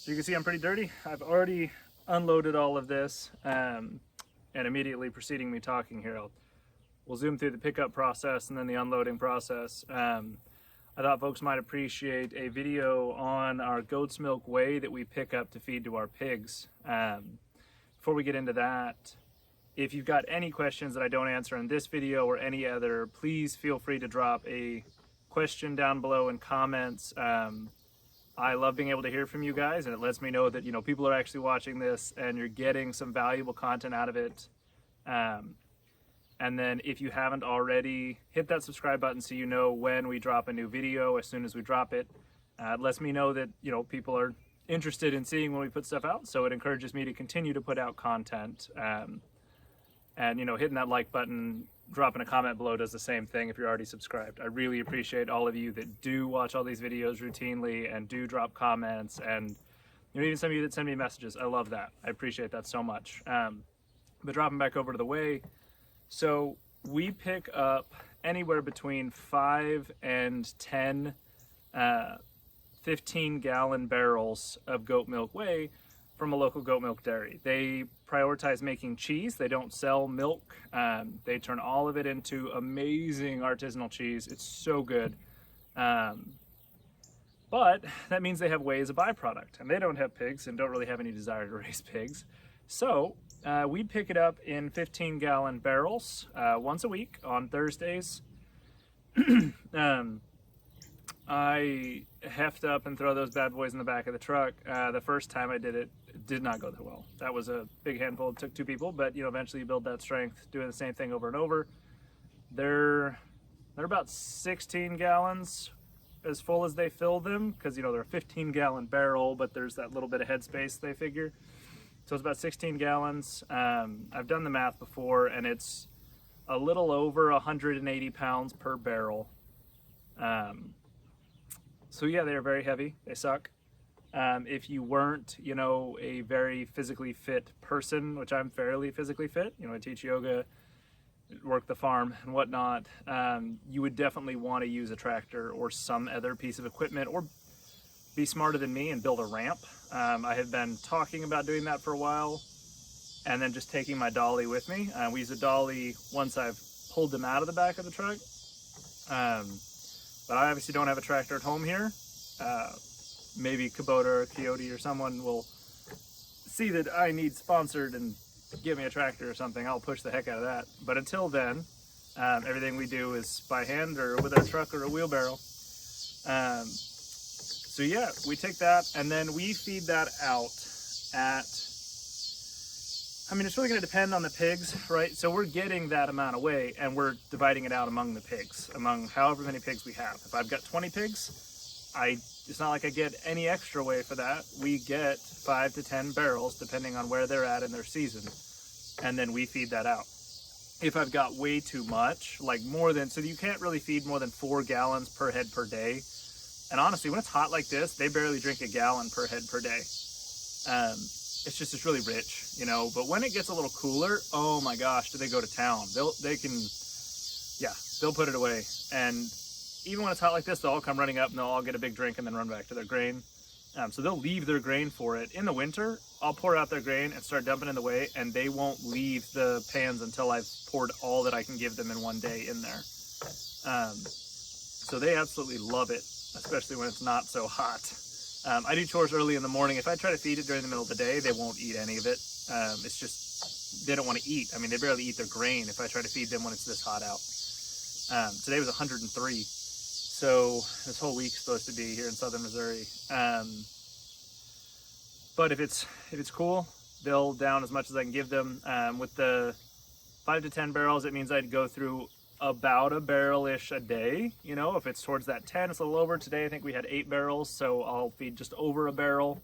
So you can see I'm pretty dirty. I've already unloaded all of this, and immediately preceding me talking here, we'll zoom through the pickup process and then the unloading process. I thought folks might appreciate a video on our goat's milk whey that we pick up to feed to our pigs. Before we get into that, if you've got any questions that I don't answer in this video or any other, please feel free to drop a question down below in comments. I love being able to hear from you guys, and it lets me know that people are actually watching this and you're getting some valuable content out of it. And then if you haven't already, hit that subscribe button so you know when we drop a new video as soon as we drop it. It lets me know that people are interested in seeing when we put stuff out, so it encourages me to continue to put out content. And hitting that like button, dropping a comment below does the same thing if you're already subscribed. I really appreciate all of you that do watch all these videos routinely and do drop comments, and even some of you that send me messages. I love that. I appreciate that so much. But dropping back over to the whey, so we pick up anywhere between 5 and 10 15-gallon barrels of goat milk whey from a local goat milk dairy. They prioritize making cheese. They don't sell milk. They turn all of it into amazing artisanal cheese. It's so good. But that means they have whey as a byproduct, and they don't have pigs and don't really have any desire to raise pigs. So we pick it up in 15-gallon barrels once a week on Thursdays. I heft up and throw those bad boys in the back of the truck. The first time I did it, it did not go that well. That was a big handful. It took 2 people, but eventually you build that strength doing the same thing over and over. They're about 16 gallons as full as they fill them, because they're a 15-gallon barrel, but there's that little bit of headspace they figure. So it's about 16 gallons. I've done the math before, and it's a little over 180 pounds per barrel. So yeah, they're very heavy. They suck. If you weren't, a very physically fit person, which I'm fairly physically fit, I teach yoga, work the farm and whatnot, you would definitely want to use a tractor or some other piece of equipment, or be smarter than me and build a ramp. I have been talking about doing that for a while, and then just taking my dolly with me. We use a dolly once I've pulled them out of the back of the truck. But I obviously don't have a tractor at home here. Maybe Kubota or Coyote or someone will see that I need sponsored and give me a tractor or something. I'll push the heck out of that. But until then, everything we do is by hand or with our truck or a wheelbarrow. So yeah, we take that and then we feed that out at, it's really going to depend on the pigs, right? So we're getting that amount of whey and we're dividing it out among the pigs, among however many pigs we have. If I've got 20 pigs, it's not like I get any extra whey for that. We get 5 to 10 barrels depending on where they're at in their season, and then we feed that out. If I've got way too much, like so you can't really feed more than 4 gallons per head per day. And honestly, when it's hot like this, they barely drink a gallon per head per day. It's really rich, but when it gets a little cooler, oh my gosh, do they go to town. They'll put it away. And even when it's hot like this, they'll all come running up and they'll all get a big drink and then run back to their grain. So they'll leave their grain for it. In the winter, I'll pour out their grain and start dumping in the whey, and they won't leave the pans until I've poured all that I can give them in one day in there. So they absolutely love it, especially when it's not so hot. I do chores early in the morning. If I try to feed it during the middle of the day, they won't eat any of it. It's just, they don't want to eat. They barely eat their grain if I try to feed them when it's this hot out. Today was 103. So this whole week's supposed to be here in southern Missouri. But if it's cool, they'll down as much as I can give them. With the 5 to 10 barrels, it means I'd go through about a barrel-ish a day. If it's towards that 10, it's a little over. Today I think we had 8 barrels, so I'll feed just over a barrel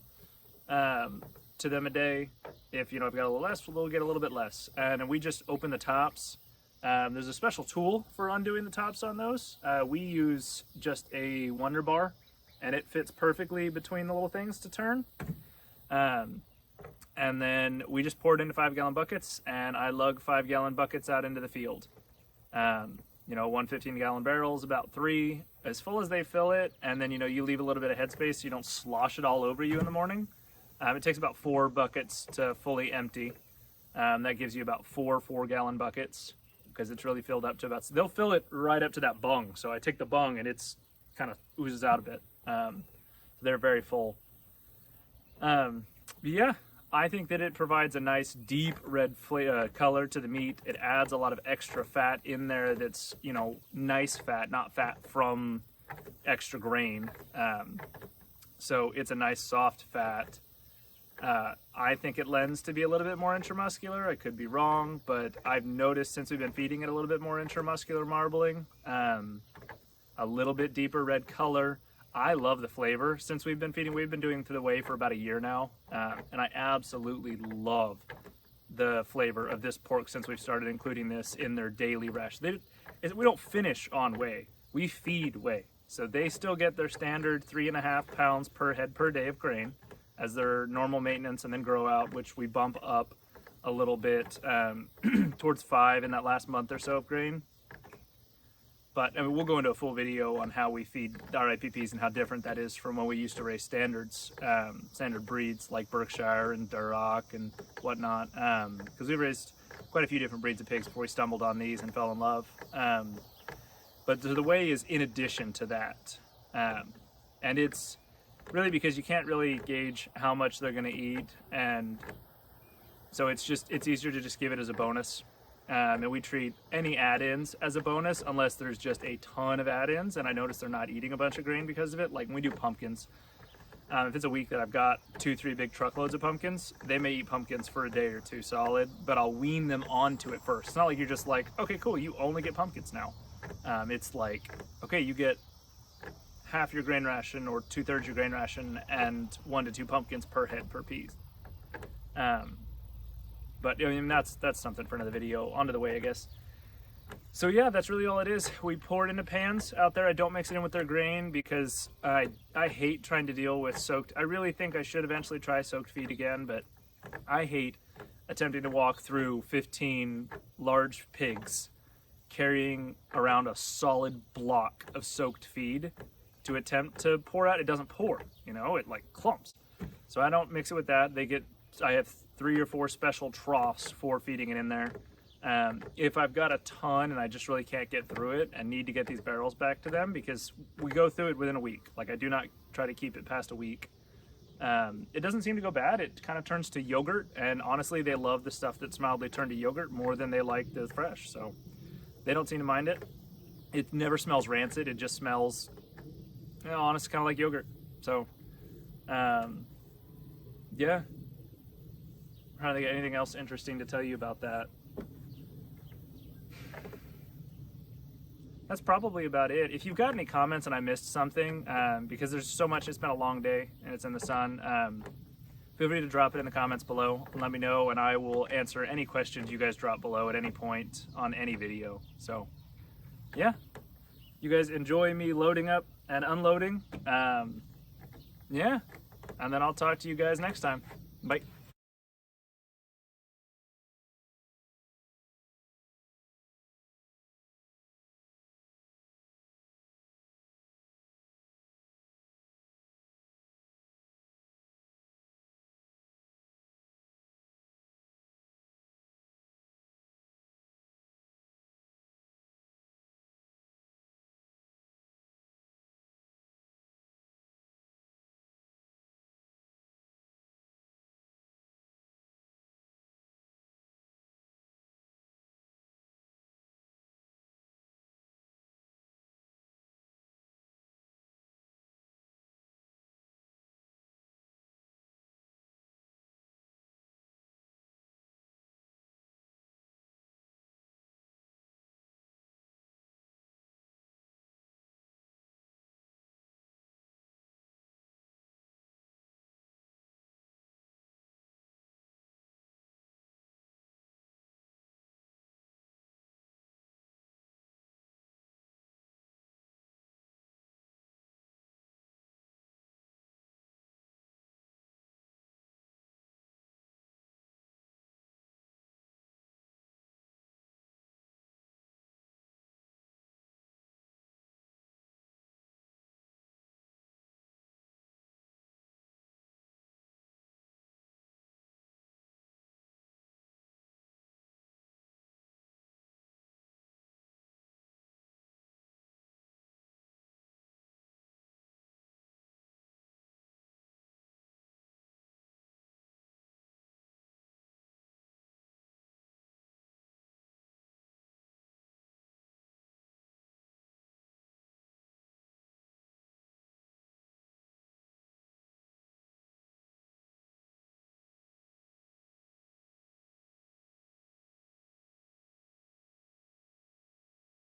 to them a day. If I've got a little less, we'll get a little bit less. And we just open the tops. There's a special tool for undoing the tops on those. We use just a Wonder Bar, and it fits perfectly between the little things to turn. And then we just pour it into 5-gallon buckets, and I lug 5-gallon buckets out into the field. 1 15-gallon barrel is about 3 as full as they fill it, and then you leave a little bit of headspace so you don't slosh it all over you in the morning. It takes about 4 buckets to fully empty. That gives you about 4 4-gallon buckets because it's really filled up to about, they'll fill it right up to that bung. So I take the bung and it's kind of oozes out a bit. They're very full. Yeah, I think that it provides a nice deep red color to the meat. It adds a lot of extra fat in there that's, you know, nice fat, not fat from extra grain. So it's a nice soft fat. I think it lends to be a little bit more intramuscular. I could be wrong, but I've noticed since we've been feeding it a little bit more intramuscular marbling, a little bit deeper red color. I love the flavor. Since we've been doing the Whey for about a year now, and I absolutely love the flavor of this pork since we've started including this in their daily ration. We don't finish on Whey, we feed Whey. So they still get their standard 3.5 pounds per head per day of grain as their normal maintenance, and then grow out, which we bump up a little bit towards 5 in that last month or so of grain. But I mean, we'll go into a full video on how we feed our IPPs and how different that is from when we used to raise standards, standard breeds like Berkshire and Duroc and whatnot. Because we raised quite a few different breeds of pigs before we stumbled on these and fell in love. But the Whey is in addition to that. And it's really because you can't really gauge how much they're going to eat. And so it's easier to just give it as a bonus. And we treat any add-ins as a bonus unless there's just a ton of add-ins, and I notice they're not eating a bunch of grain because of it. Like when we do pumpkins, if it's a week that I've got 2-3 big truckloads of pumpkins, they may eat pumpkins for a day or two solid, but I'll wean them onto it first. It's not like you're just like, okay, cool, you only get pumpkins now. It's like, okay, you get half your grain ration or 2/3 your grain ration and 1 to 2 pumpkins per head per piece. But I mean, that's something for another video. Onto the Whey, I guess. So yeah, that's really all it is. We pour it into pans out there. I don't mix it in with their grain because I hate trying to deal with soaked. I really think I should eventually try soaked feed again, but I hate attempting to walk through 15 large pigs carrying around a solid block of soaked feed to attempt to pour out. It doesn't pour, you know, it like clumps. So I don't mix it with that. I have 3 or 4 special troughs for feeding it in there. If I've got a ton and I just really can't get through it and need to get these barrels back to them, because we go through it within a week. Like I do not try to keep it past a week. It doesn't seem to go bad. It kind of turns to yogurt, and honestly they love the stuff that's mildly turned to yogurt more than they like the fresh, so they don't seem to mind it. It never smells rancid. It just smells, you know, honestly kind of like yogurt. So yeah, I'm trying to think of anything else interesting to tell you about that. That's probably about it. If you've got any comments and I missed something, because there's so much, it's been a long day and it's in the sun, feel free to drop it in the comments below and let me know, and I will answer any questions you guys drop below at any point on any video. So yeah, you guys enjoy me loading up and unloading. Yeah, and then I'll talk to you guys next time. Bye.